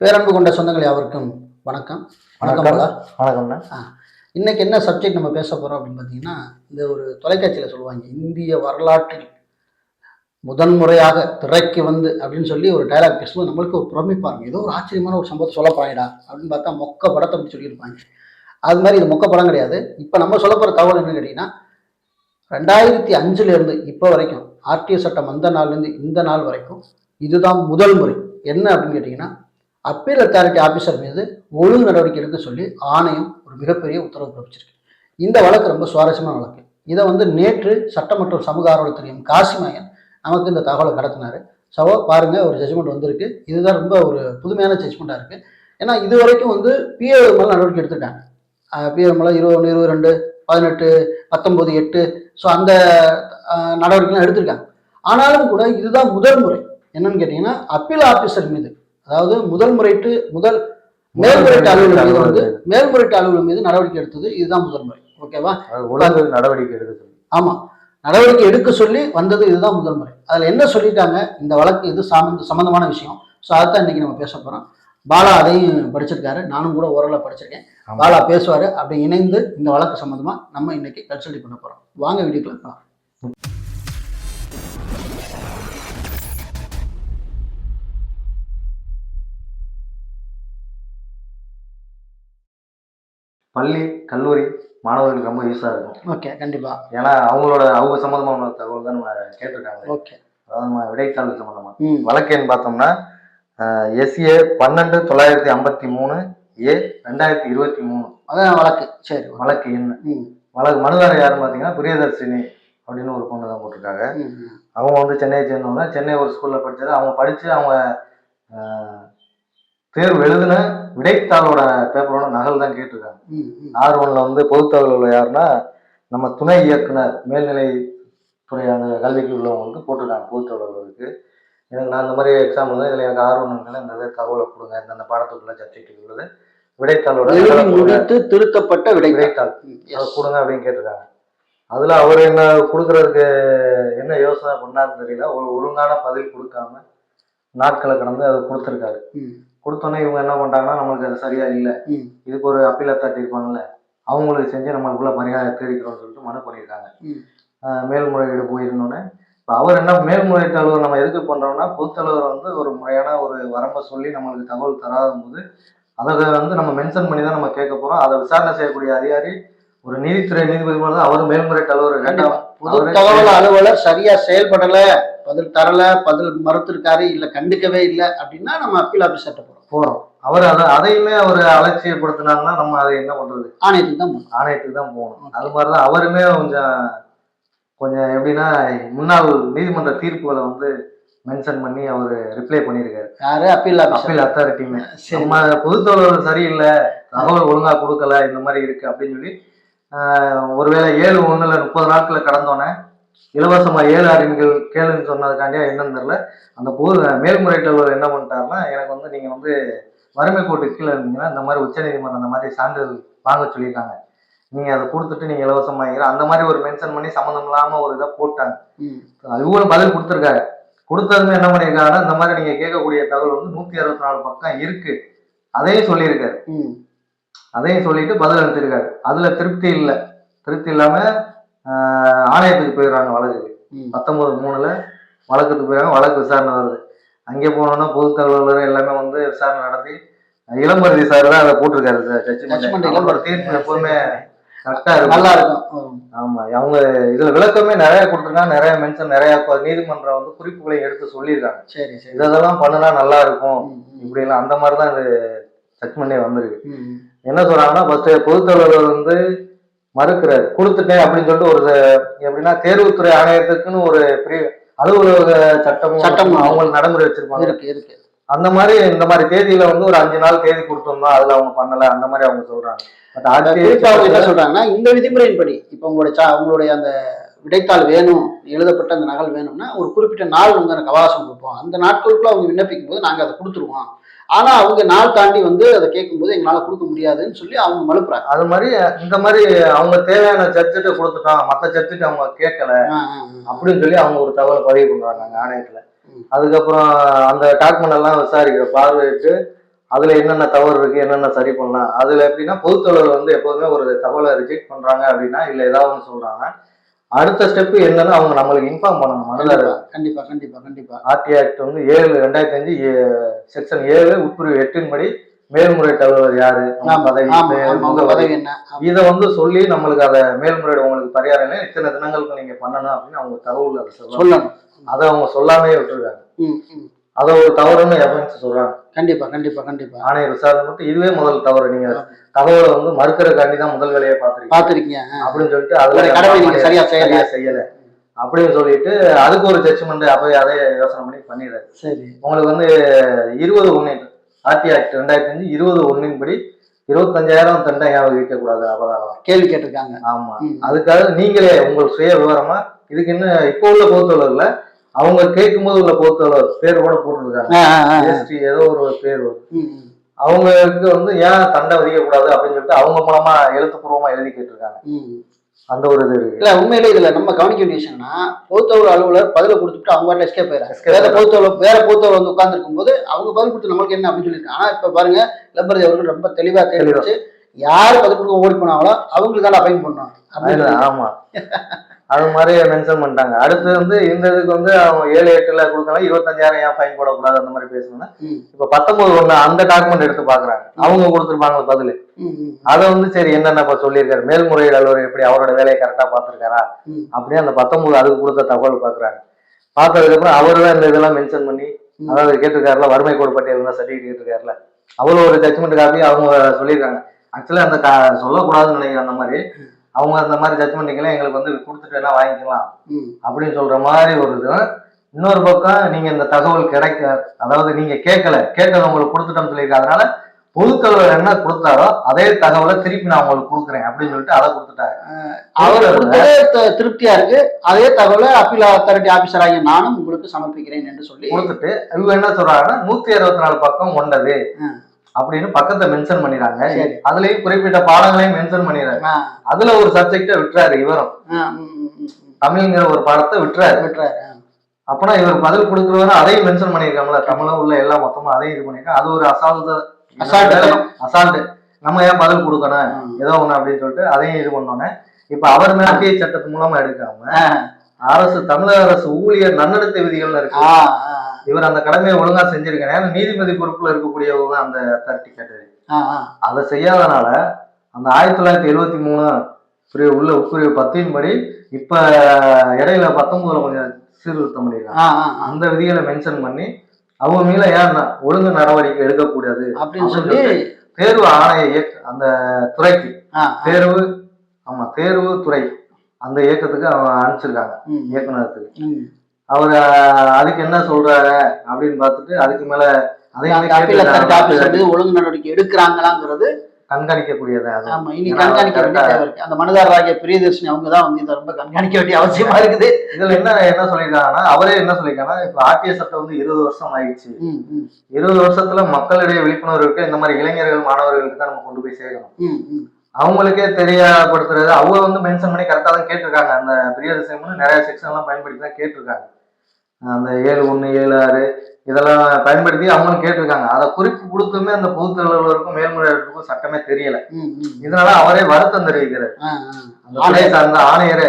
பேரன்பு கொண்ட சொந்தங்கள் யாவருக்கும் வணக்கம். வணக்கம். வணக்கம்ண்ணா. இன்னைக்கு என்ன சப்ஜெக்ட் நம்ம பேச போறோம் அப்படின்னு பார்த்தீங்கன்னா, இந்த ஒரு தொலைக்காட்சியில் சொல்லுவாங்க, இந்திய வரலாற்றில் முதன்முறையாக திரைக்கு வந்து அப்படின்னு சொல்லி ஒரு டைலாக் பேசும்போது நம்மளுக்கு ஒரு பிரமிப்பாங்க. ஏதோ ஒரு ஆச்சரியமான ஒரு சம்பவத்தை சொல்ல போறாங்கடா அப்படின்னு பார்த்தா மொக்க படத்தை அப்படி சொல்லியிருப்பாங்க. அது மாதிரி இது மொக்க படம் கிடையாது. இப்போ நம்ம சொல்ல போகிற தகவல் என்னன்னு கேட்டிங்கன்னா, 2005 இப்போ வரைக்கும் ஆர்டிஓ சட்டம் வந்த நாள்லேருந்து இந்த நாள் வரைக்கும் இதுதான் முதல் முறை. என்ன அப்படின்னு கேட்டிங்கன்னா, அப்பீல் அத்தாரிட்டி ஆஃபீஸர் மீது ஒழுங்கு நடவடிக்கை எடுக்க சொல்லி ஆணையம் ஒரு மிகப்பெரிய உத்தரவு பிறப்பிச்சிருக்கு. இந்த வழக்கு ரொம்ப சுவாரஸ்யமான வழக்கு. இதை நேற்று சட்ட மற்றும் சமூக ஆர்வலர் காசிமாயன் நமக்கு இந்த தகவலை கடத்தினாரு. பாருங்க, ஒரு ஜட்ஜ்மெண்ட் வந்திருக்கு. இதுதான் ரொம்ப ஒரு புதுமையான ஜட்ஜ்மெண்ட்டாக இருக்கு. ஏன்னா இது வரைக்கும் பிஏ மேலே நடவடிக்கை எடுத்திருக்காங்க. பிஏ மேலே 21, 22, 18, 19, 8 ஸோ அந்த நடவடிக்கைலாம் எடுத்திருக்காங்க. ஆனாலும் கூட இதுதான் முதல் முறை. என்னன்னு கேட்டீங்கன்னா, அப்பீல் ஆஃபீஸர் மீது, அதாவது மேல்முறையீட்டு அலுவலர் மீது நடவடிக்கை எடுத்தது இதுதான் முதல் முறை. ஓகேவா? நடவடிக்கை எடுக்க ஆமா, நடவடிக்கை எடுக்க சொல்லி வந்தது இதுதான் முதல் முறை. அதுல என்ன சொல்லிட்டாங்க, இந்த வழக்கு இது சம்பந்தமான விஷயம். ஸோ அதான் இன்னைக்கு நம்ம பேச போறோம். பாலா அதையும் படிச்சிருக்காரு, நானும் கூட ஓரளவு படிச்சிருக்கேன். பாலா பேசுவாரு. அப்படி இணைந்து இந்த வழக்கு சம்பந்தமா நம்ம இன்னைக்கு கன்சல்ட் பண்ண போறோம். வாங்க வீடியோக்குள்ள போகலாம். பள்ளி கல்லூரி மாணவர்களுக்கு ரொம்ப யூஸாக இருக்கும். ஓகே, கண்டிப்பா. ஏன்னா அவங்க சம்மந்தமான தகவல் தான் நம்ம கேட்டிருக்காங்க. ஓகே, அதாவது நம்ம விடைத்தாள் சம்மந்தமா வழக்கேன்னு பார்த்தோம்னா SA 12,953 A 2023 அதான் வழக்கு. சரி, வழக்கு என்ன வழக்கு மனுதாரர் யாருன்னு பார்த்தீங்கன்னா பிரியதர்ஷினி அப்படின்னு ஒரு பொண்ணு தான் போட்டிருக்காங்க. அவங்க சென்னையை சேர்ந்தவங்க. சென்னை ஒரு ஸ்கூலில் படித்தது. அவங்க படித்து அவங்க தேர்வு எழுதின விடைத்தாளோட பேப்பரோட நகல் தான் கேட்டிருக்காங்க. R1ல பொது தகவல் யாருன்னா நம்ம துணை இயக்குனர் மேல்நிலை துறை அந்த கல்விக்கு உள்ளவங்களுக்கு போட்டிருக்காங்க. பொது தகவலுக்கு எனக்கு நான் இந்த மாதிரி எக்ஸாம் தான் இதில் எனக்கு R1 இந்த தகவலை கொடுங்க, இந்த பாடத்துக்குள்ள சப்ஜெக்ட் உள்ளது விடைத்தாளோட திருத்தப்பட்ட விடைத்தாள் அதை கொடுங்க அப்படின்னு கேட்டிருக்காங்க. அதுல அவர் என்ன கொடுக்கறதுக்கு என்ன யோசனை பண்ணாருன்னு தெரியல. ஒரு ஒழுங்கான பதில் கொடுக்காம நாட்களை கடந்து அதை கொடுத்துருக்காரு. கொடுத்தோன்னே இவங்க என்ன பண்ணிட்டாங்கன்னா, நம்மளுக்கு அது சரியா இல்லை, இதுக்கு ஒரு அப்பீல் அத்தாரிட்டி இருப்பாங்கல்ல, அவங்களுக்கு செஞ்சு நம்மளுக்குள்ள பரிகாரம் தேடிக்கிறோம்னு சொல்லிட்டு மனு பண்ணியிருக்காங்க. மேல்முறையீடு போயிருந்தோன்னே இப்போ அவர் என்ன மேல்முறையீட்டு அலுவலர் நம்ம எதுக்கு பண்ணுறோம்னா, பொதுத்தலைவர் ஒரு முறையான ஒரு வரம்பை சொல்லி நம்மளுக்கு தகவல் தராத போது அதை நம்ம மென்ஷன் பண்ணி தான் நம்ம கேட்க போகிறோம். அதை விசாரணை செய்யக்கூடிய அதிகாரி ஒரு நீதித்துறை நீதிபதி தான். அவர் மேல்முறையீட்டு அலுவலர் பொது தகவல் அலுவலர் சரியா செயல்படல, பதில் தரல, பதில் மறுத்திருக்காரு, இல்ல கண்டுக்கவே இல்லை அப்படின்னா நம்ம அப்பீல் ஆபீசர்ட்ட போறோம். அவர் அதையுமே அவர் அலட்சியப்படுத்தினாங்கன்னா நம்ம அதை என்ன பண்றது? ஆணையத்துக்கு தான் போகணும். அது மாதிரிதான் அவருமே கொஞ்சம் எப்படின்னா முன்னாள் நீதிமன்ற தீர்ப்புகளை மென்ஷன் பண்ணி அவர் ரிப்ளை பண்ணியிருக்காரு. யாரு? அப்பீல் அத்தாரிட்டியுமே நம்ம பொதுத்தகவல் சரியில்லை, தகவல் ஒழுங்கா கொடுக்கல, இந்த மாதிரி இருக்கு அப்படின்னு சொல்லி ஒருவேளை 7/1 30 நாட்களை கடந்தோன்னே இலவசமா 7 அறிஞர்கள் கேளுன்னு சொன்னதுக்காண்டியா என்னன்னு தெரியல. அந்த மேல்முறையீட்டு என்ன பண்ணிட்டாருன்னா, எனக்கு நீங்க வறுமை கோட்டு கீழே இருந்தீங்கன்னா இந்த மாதிரி உச்சநீதிமன்றம் அந்த மாதிரி சான்றிதழ் வாங்க சொல்லியிருக்காங்க, நீங்க அதை கொடுத்துட்டு நீங்க இலவசமா அந்த மாதிரி ஒரு மென்ஷன் பண்ணி சம்மந்தம் இல்லாம ஒரு இதை போட்டாங்க. இவங்களும் பதில் கொடுத்துருக்காரு. கொடுத்ததுமே என்ன பண்ணியிருக்காங்கன்னா, இந்த மாதிரி நீங்க கேட்கக்கூடிய தகவல் 164 பக்கம் இருக்கு, அதையும் சொல்லியிருக்காரு. அதையும் சொல்லிட்டு பதில் அனுப்பிச்சிருக்காரு. அதுல திருப்தி இல்லாம ஆணையத்துக்கு போயிடுறாங்க. வழக்குக்கு 19/3 வழக்குக்கு போயிடுறாங்க. வழக்கு விசாரணை வருது. அங்கே போனோம்னா பொது தகவலர் எல்லாமே விசாரணை நடத்தி இளம்பரதி சார் தான் அதை போட்டிருக்காரு. ஜட்ஜ்மெண்ட் தீர்ப்பு எப்பவுமே கரெக்டா இருக்கும், நல்லா இருக்கும். ஆமா, அவங்க இதுல விளக்கமே நிறைய கொடுத்துருக்காங்க, நிறைய மென்ஷன், நிறைய நீதிமன்றம் குறிப்புகளை எடுத்து சொல்லியிருக்காங்க. சரி, இதெல்லாம் பண்ணுனா நல்லா இருக்கும் இப்படி எல்லாம். அந்த மாதிரிதான் இந்த ஜட்ஜ்மெண்டே வந்திருக்கு. என்ன சொல்றாங்கன்னா, ஃபர்ஸ்ட் பொது தகவலர் மறுக்கிறார், கொடுத்துட்டேன் அப்படின்னு சொல்லிட்டு ஒரு எப்படின்னா தேர்வுத்துறை ஆணையத்துக்குன்னு ஒரு அலுவலக சட்டம் அவங்களுக்கு நடைமுறை வச்சிருப்பாங்க. இருக்கு. அந்த மாதிரி இந்த மாதிரி தேதியில ஒரு 5 நாள் தேதி கொடுத்தோம்னா அதுல அவங்க பண்ணல, அந்த மாதிரி அவங்க சொல்றாங்க. என்ன சொல்றாங்கன்னா, இந்த விதிமுறையின்படி இப்ப உங்களுடைய அந்த விடைத்தாள் வேணும், எழுதப்பட்ட அந்த நகல் வேணும்னா ஒரு குறிப்பிட்ட நாள் எனக்கு அவகாசம் கொடுப்போம். அந்த நாட்களுக்குள்ள அவங்க விண்ணப்பிக்கும் போது நாங்க அதை கொடுத்துருவோம். ஆனா அவங்க நாள் தாண்டி அதை கேட்கும்போது எங்களால கொடுக்க முடியாதுன்னு சொல்லி அவங்க மறுப்புறாங்க. அது மாதிரி இந்த மாதிரி அவங்க தேவையான சர்ச்சுட்டு கொடுத்துட்டான், மற்ற சர்ச்சுட்டு அவங்க கேட்கல அப்படின்னு சொல்லி அவங்க ஒரு தகவலை பதிவு பண்றாங்க ஆணையத்துல. அதுக்கப்புறம் அந்த டாக்குமெண்ட் எல்லாம் விசாரிக்கிற பார்வையிட்டு அதுல என்னென்ன தவறு இருக்கு, என்னென்ன சரி பண்ணலாம். அதுல எப்படின்னா பொதுத்தொழில் வந்து எப்போதுமே ஒரு தகவலை ரிஜெக்ட் பண்றாங்க அப்படின்னா, இல்ல ஏதாவது ஒன்று சொல்றாங்க, அடுத்த ஸ்டெப் என்னன்னு அவங்க நம்மளுக்கு இன்ஃபார்ம் பண்ணணும். மனதார கண்டிப்பா கண்டிப்பா கண்டிப்பா. ஆர்டி ஆக்ட் வந்து 2005 செக்ஷன் 7 உட்பிரிவு 8 படி மேல்முறையீட்டு அலுவலர் யாரு, பதவி, பதவி என்ன, இதை வந்து சொல்லி நம்மளுக்கு அதை மேல்முறையீடு உங்களுக்கு பரிகாரம் இல்லை, இத்தனை தினங்களுக்கு நீங்க பண்ணணும் அப்படின்னு அவங்க தகவல் அதை சொல்லணும். அதை அவங்க சொல்லாமே விட்டுருக்காங்க. அதை ஒரு தவறுன்னு எஃபென்ஸ் சொல்றாங்க. கண்டிப்பா கண்டிப்பா கண்டிப்பா. ஆணையர் விசாரணை மட்டும் இதுவே முதல் தவறு. நீங்க தகவலை வந்து மறுக்கிறதுக்காண்டி தான் முதல் வேலையை பார்த்துருக்கீங்க அப்படின்னு சொல்லிட்டு அதுல சரியா செய்யல அப்படின்னு சொல்லிட்டு அதுக்கு ஒரு ஜட்ஜ்மெண்ட் அப்போ அதை யோசனை பண்ணி பண்ணிடுறாரு. சரி, உங்களுக்கு வந்து 20/1 ஆர்டி ஆக்ட் 2005 20/1 படி 25,000 தண்டனை விதிக்கக்கூடாது அபராதம் கேள்வி கேட்டிருக்காங்க. ஆமா, அதுக்காக நீங்களே உங்கள் சுய விவரமா இதுக்கு இன்னும் இப்போ உள்ள பொதுத்தொழில அவங்க கேட்கும் போது உள்ள பொதுத்தொழில் பேர் கூட போட்டுருக்காங்க, ஏதோ ஒரு பேர் வரும். அவங்களுக்கு வந்து ஏன் தண்டை விதிக்கக்கூடாது அப்படின்னு சொல்லிட்டு அவங்க மூலமா எழுத்துப்பூர்வமா எழுதி கேட்டிருக்காங்க. அந்த ஒரு இது இருக்கு. இல்ல உண்மையிலே இதுல நம்ம கவனிக்க வேண்டிய விஷயம்னா, பொதுத்தொழில் அலுவலர் பதில கொடுத்துட்டு அவங்க வாட்டில எஸ்கேப் ஆயிடுறாங்க. வேற பொதுத்தொழில் வந்து உட்கார்ந்து இருக்கும் போது அவங்க பதில் கொடுத்து நம்மளுக்கு என்ன அப்படின்னு சொல்லியிருக்காங்க. ஆனா இப்ப பாருங்க, இளம்பரதி அவர்கள் ரொம்ப தெளிவா தெளிவச்சு யாரு பதில் கொடுக்க ஓடி போனாங்களோ அவங்களுக்கு தான் அப்பாயின் பண்ணுவாங்க அப்படின்னு. ஆமா, அது மாதிரி மென்ஷன் பண்ணிட்டாங்க. அடுத்து வந்து இந்த இதுக்கு வந்து அவங்க 7/8 கொடுக்கலாம், 25,000 ஏன் ஃபைன் போடக்கூடாது அந்த மாதிரி பேசணும்னா, இப்ப 19/1 அந்த டாக்குமெண்ட் எடுத்து பாக்குறாங்க. அவங்க கொடுத்துருப்பாங்க பதில். அதை வந்து சரி என்னென்ன இப்ப சொல்லியிருக்காரு, மேல்முறையீடு அலுவலர் எப்படி அவரோட வேலையை கரெக்டா பாத்துருக்காரா அப்படியே அந்த 19 அதுக்கு கொடுத்த தகவல் பாக்குறாங்க. பார்த்ததுக்கு அப்புறம் அவரு தான் இந்த இதெல்லாம் மென்ஷன் பண்ணி, அதாவது கேட்டிருக்காருல வறுமை கோடு பட்டியல் தான் சர்டிபிகேட் கேட்டிருக்காருல, அவ்வளவு ஒரு ஜட்ஜ்மெண்ட் காப்பி அவங்க சொல்லியிருக்காங்க. ஆக்சுவலா அந்த சொல்லக்கூடாதுன்னு நினைக்கிறேன். அந்த மாதிரி அவங்க அந்த மாதிரி ஜட்ஜ்மெண்ட்லாம் எங்களுக்கு வந்து கொடுத்துட்டு எல்லாம் வாங்கிக்கலாம் அப்படின்னு சொல்ற மாதிரி ஒரு இது. இன்னொரு பக்கம் நீங்க இந்த தகவல் கிடைக்க, அதாவது நீங்க கேட்கல உங்களுக்கு கொடுத்துட்டோம்னு சொல்லியிருக்காங்க. அதனால பொதுத்தலைவர் என்ன கொடுத்தாரோ அதே தகவலை திருப்பி நான் உங்களுக்கு கொடுக்குறேன் அப்படின்னு சொல்லிட்டு அதை கொடுத்துட்டாரு. அவர் திருப்தியா இருக்கு, அதே தகவலை அப்பீல் அத்தாரிட்டி ஆபீசர் ஆகிய நானும் உங்களுக்கு சமர்ப்பிக்கிறேன் என்று சொல்லி கொடுத்துட்டு இவங்க என்ன சொல்றாங்கன்னா 164 பக்கம் கொண்டது அப்படின்னு பக்கத்தை மென்ஷன் பண்ணிடுறாங்க. அதுலயும் குறிப்பிட்ட பாடங்களையும் மென்ஷன் பண்ணிடுறாரு. அதுல ஒரு சப்ஜெக்ட விட்டுறாரு. இவரும் தமிழ்ங்கிற ஒரு பாடத்தை விட்டுறாரு. அப்பனா இவர் பதில் கொடுக்குறவரும் அதையும் மென்ஷன் பண்ணிருக்காங்களா, தமிழும் உள்ள எல்லாம் மொத்தமா அதையும் இது பண்ணிருக்காங்க. அது ஒரு அசால்ட். நம்ம ஏன் பதில் கொடுக்கணும் ஏதோ ஒண்ணு அப்படின்னு சொல்லிட்டு அதையும் இது பண்ணோன்னே இப்ப அவர் மேற்கை சட்டத்து மூலமா எடுக்காம அரசு, தமிழக அரசு ஊழியர் நன்னடத்தை விதிகள் இருக்கு, இவர் அந்த கடமையை ஒழுங்கா செஞ்சிருக்காரு. ஏன்னா நீதிபதி பொறுப்புல இருக்கக்கூடியவங்க அந்த அத்தாரிட்டி கேட்டது அதை செய்யாதனால அந்த 1973 உள்ள உட்பிரிவு 10 படி இப்ப இடையில 19 கொஞ்சம் சீர்திருத்தம் பண்ணிருக்காங்க. அந்த விதிகளை மென்ஷன் பண்ணி அவங்க மேல ஏன் ஒழுங்கு நடவடிக்கை எடுக்கக்கூடாது அப்படின்னு சொல்லி தேர்வு ஆணைய அந்த துறைக்கு தேர்வு துறை அந்த இயக்கத்துக்கு அவங்க அனுப்பிச்சிருக்காங்க, இயக்குநரத்துக்கு. அவர் அதுக்கு என்ன சொல்றாரு அப்படின்னு பார்த்துட்டு அதுக்கு மேல ஒழுங்கு நடவடிக்கை எடுக்கிறாங்களாங்கிறது கண்காணிக்கக்கூடியது. இனி கண்காணிக்க வேண்டிய தேவை இருக்கு. அந்த மனதாரராகிய பிரியதர்ஷினி அவங்கதான் வந்து இதை ரொம்ப கண்காணிக்க வேண்டிய அவசியமா இருக்குது. இதுல என்ன சொல்லியிருக்காங்கன்னா, அவரே என்ன சொல்லியிருக்காங்கன்னா, இப்ப ஆர்டிஐ சட்டம் வந்து 20 வருஷம் ஆயிடுச்சு. 20 வருஷத்துல மக்களிடையே விழிப்புணர்வு இருக்கு. இந்த மாதிரி இளைஞர்கள் மாணவர்களுக்கு தான் நம்ம கொண்டு போய் சேர்க்கணும். அவங்களுக்கே தெரியப்படுத்துறது அவங்க வந்து மென்ஷன் பண்ணி கரெக்டா தான் கேட்டிருக்காங்க. அந்த பிரியதர்ஷினி நிறைய செக்ஷன் எல்லாம் பயன்படுத்தி தான் கேட்டிருக்காங்க. அந்த 7/1 7/6 இதெல்லாம் பயன்படுத்தி அவங்களும் கேட்டிருக்காங்க. அதை குறிப்பு கொடுத்துமே அந்த பொதுத்தலைவருக்கும் மேல்முறையீட்டுக்கும் சட்டமே தெரியல. இதனால அவரே வருத்தம் தெரிவிக்கிறார். அந்த ஆணையரே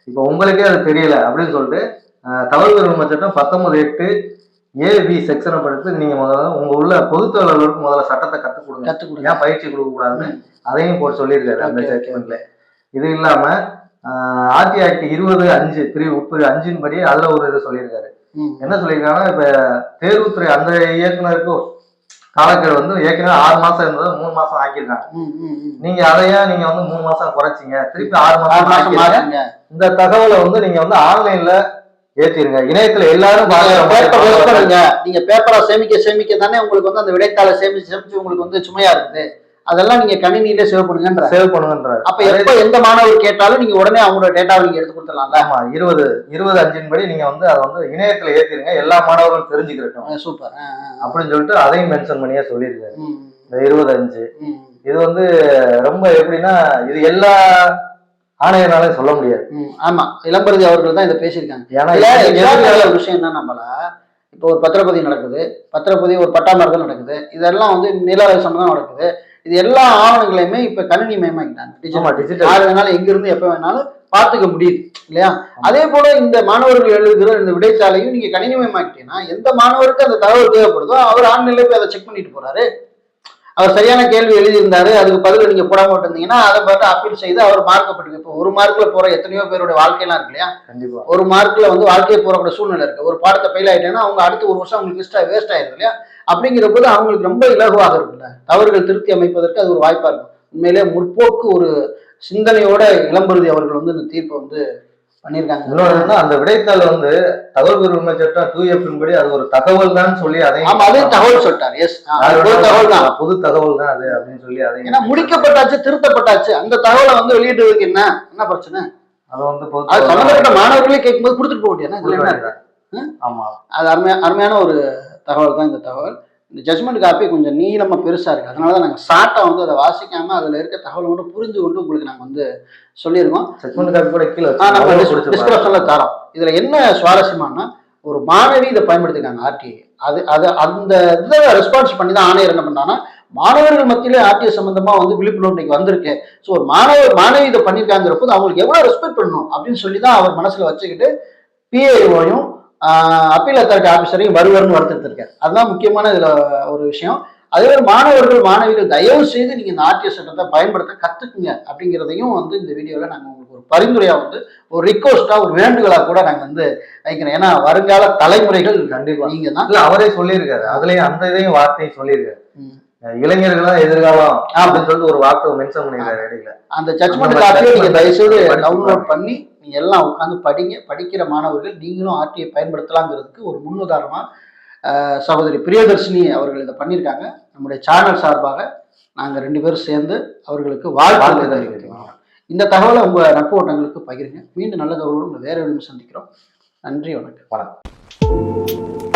இப்ப உங்களுக்கே அது தெரியல அப்படின்னு சொல்லிட்டு தகவல் உரிமை சட்டம் 19(8) AB செக்ஷனை படித்து நீங்க முதல்ல உங்க உள்ள பொதுத்தலைவருக்கு முதல்ல சட்டத்தை கத்துக் கொடுங்க, ஏன் பயிற்சி கொடுக்க கூடாதுன்னு அதையும் போட்டு சொல்லியிருக்காரு அந்த ஜட்ஜ்மெண்ட்ல. இது இல்லாம ஆர்டி ஆக்ட் 20(5) பிரிவு உட்பிரிவு 5 படி அதுல ஒரு இது சொல்லியிருக்காரு. என்ன சொல்லியிருக்காங்கன்னா, இப்ப தேர்வுத்துறை அந்த இயக்குனருக்கு காலக்கெடு வந்து ஏற்கனவே 6 மாசம் இருந்தது 3 மாசம் ஆக்கியிருக்காங்க. நீங்க அதையா நீங்க வந்து 3 மாசம் குறைச்சிங்க, திருப்பி 6 மாசம் ஆக்கிருங்க. இந்த தகவலை வந்து நீங்க வந்து ஆன்லைன்ல ஏத்திருங்க, இணையத்துல எல்லாரும் நீங்க பேப்பரா சேமிக்க தானே உங்களுக்கு வந்து அந்த விடைத்தாளை சேமிச்சு உங்களுக்கு வந்து சுமையா இருக்குது. அதெல்லாம் நீங்க கணினியில சேவ் பண்ணுங்கன்ற. அப்ப எப்ப எந்த மாணவர் கேட்டாலும் நீங்க உடனே அவங்களோட டேட்டாவை நீங்க எடுத்து கொடுத்துடலாம்ல. ஆமா, 20(5) படி நீங்க வந்து அதை வந்து இணையத்துல ஏத்திருங்க, எல்லா மாணவர்களும் தெரிஞ்சுக்கிறட்டும். சூப்பர் அப்படின்னு சொல்லிட்டு அதையும் மென்ஷன் பண்ணியே சொல்லியிருக்காரு. இந்த 20(5) இது வந்து ரொம்ப எப்படின்னா இது எல்லா ஆணையனாலையும் சொல்ல முடியாது. ஆமா, இளம்பரதி அவர்கள் தான் இதை பேசியிருக்காங்க. ஏன்னா ஒரு விஷயம் என்ன, நம்மள இப்போ ஒரு பத்திரப்பதிவு நடக்குது, பத்திரப்பதிவு ஒரு பட்டா மாறுதல் நடக்குது, இதெல்லாம் வந்து நில சம்பந்தம் நடக்குது. இது எல்லா ஆவணங்களையுமே இப்ப கணினி மயமாக்கிட்டாங்க. டிஜிட்டல் யார் வேணாலும் எங்கிருந்து எப்ப வேணாலும் பார்த்துக்க முடியுது இல்லையா? அதே போல இந்த மாணவர்கள் எழுதுகிற இந்த விடைத்தாளையும் நீங்க கணினிமயமாக்கிட்டீங்கன்னா எந்த மாணவருக்கு அந்த தகவல் தேவைப்படுதோ அவர் ஆன்லைன்ல போய் அதை செக் பண்ணிட்டு போறாரு. அவர் சரியான கேள்வி எழுதியிருந்தாரு, அதுக்கு பதில் நீங்க போடாம இருந்தீங்கன்னா அதை பார்த்து அப்பீல் செய்து அவர் மார்க்கப்பட்டிருக்கு. இப்போ ஒரு மார்க்ல போற எத்தனையோ பேருடைய வாழ்க்கையெல்லாம் இருக்கு இல்லையா? கண்டிப்பா ஒரு மார்க்ல வந்து வாழ்க்கையை போறக்கூடிய சூழ்நிலை இருக்கு. ஒரு பாடத்தை ஃபெயில் ஆயிட்டேன்னா அவங்க அடுத்து ஒரு வருஷம் அவங்களுக்கு வேஸ்ட் ஆயிருக்கு இல்லையா? அப்படிங்கிற போது அவங்களுக்கு ரொம்ப இலகுவாக இருக்குல்ல, தவறுகள் திருத்தி அமைப்பதற்கு அது ஒரு வாய்ப்பா இருக்கும். உண்மையிலே முற்போக்கு ஒரு சிந்தனையோட இளம்பருதி அவர்கள் வந்து இந்த தீர்ப்பை வந்து பண்ணியிருக்காங்க. இன்னொன்னு அந்த விடைத்தாள் வந்து தகவல் உரிமை சட்டம் 2F படி அது ஒரு தகவல் தான் சொல்லி ஆமா, அதே தகவல் சொல்லிட்டார். எஸ், தகவல் தான், பொது தகவல் தான் அது அப்படின்னு சொல்லி அதை ஏன்னா முடிக்கப்பட்டாச்சு, திருத்தப்பட்டாச்சு, அந்த தகவலை வந்து வெளியிடுறதுக்கு என்ன பிரச்சனை? அது வந்து அது சம்பந்தப்பட்ட மாணவர்களே கேட்கும்போது கொடுத்துட்டு போக முடியாது. ஆமா, அது அருமையான ஒரு தகவல் தான் இந்த தகவல். இந்த ஜட்மெண்ட் காப்பி கொஞ்சம் நீளமா பெருசா இருக்கு, அதனாலதான் நாங்க ஷார்ட்டா வந்து அதை வாசிக்காம அதுல இருக்க தகவலை மட்டும் புரிஞ்சு கொண்டு உங்களுக்கு நாங்க வந்து சொல்லியிருக்கோம். ஜட்மெண்ட் காப்பி கூட கீழே நம்ம டிஸ்கிரிப்ஷன்ல தரோம். இதுல என்ன சுவாரஸ்யமானா, ஒரு மாணவி இதை பயன்படுத்திருக்காங்க ஆர்டிஐ. அது அந்த இதை ரெஸ்பான்ஸ் பண்ணி தான் ஆணையர் என்ன பண்ணாங்கன்னா, மாணவர்கள் மத்தியிலே ஆர்டிஐ சம்பந்தமா வந்து விழிப்புணர்வு இன்னைக்கு வந்திருக்கு. ஸோ ஒரு மாணவி இதை பண்ணியிருக்காங்கிற போது அவங்களுக்கு எவ்வளவு ரெஸ்பெக்ட் பண்ணணும் அப்படின்னு சொல்லி தான் அவர் மனசுல வச்சுக்கிட்டு பிஏஓயும் அப்பீல் அத்தாரிட்டி ஆஃபீஸரையும் வருவர்னு வளர்த்துருக்காரு. அதுதான் முக்கியமான இதுல ஒரு விஷயம். அதே மாதிரி மாணவர்கள் மாணவிகள் தயவு செய்து நீங்க இந்த ஆர்டிஐ சட்டத்தை பயன்படுத்த கத்துக்குங்க அப்படிங்கிறதையும் வந்து இந்த வீடியோல நாங்க உங்களுக்கு ஒரு பரிந்துரையா வந்து ஒரு ரிக்வஸ்டா ஒரு வேண்டுகோளா கூட நாங்க வந்து வைக்கிறோம். ஏன்னா வருங்கால தலைமுறைகள் கண்டிப்பா நீங்க தான். இல்ல அவரே சொல்லியிருக்காரு, அதுலயும் அந்த இதையும் வார்த்தையும் சொல்லியிருக்காரு, இளைஞர்களா எதிர்காலம் அப்படின்னு சொல்லிட்டு ஒரு வார்த்தை மென்ஷன் பண்ணிருக்காரு இடையில. அந்த ஜட்மெண்ட் காப்பியை நீங்க தயவுசெய்து டவுன்லோட் பண்ணி நீங்க எல்லாம் உட்காந்து படிங்க. படிக்கிற மாணவர்கள் நீங்களும் ஆர்டிஐ பயன்படுத்தலாங்கிறதுக்கு ஒரு முன்னுதாரணமா சகோதரி பிரியதர்ஷினி அவர்கள் இதை பண்ணியிருக்காங்க. நம்முடைய சேனல் சார்பாக நாங்கள் 2 பேரும் சேர்ந்து அவர்களுக்கு வாழ்த்து தெரிவிக்கிறோம். இந்த தகவலை உங்க நட்பு வட்டங்களுக்கு பகிருங்க. மீண்டும் நல்ல தகவலோடு உங்களை வேற ஒரு சந்திக்கிறோம். நன்றி, வணக்கம்.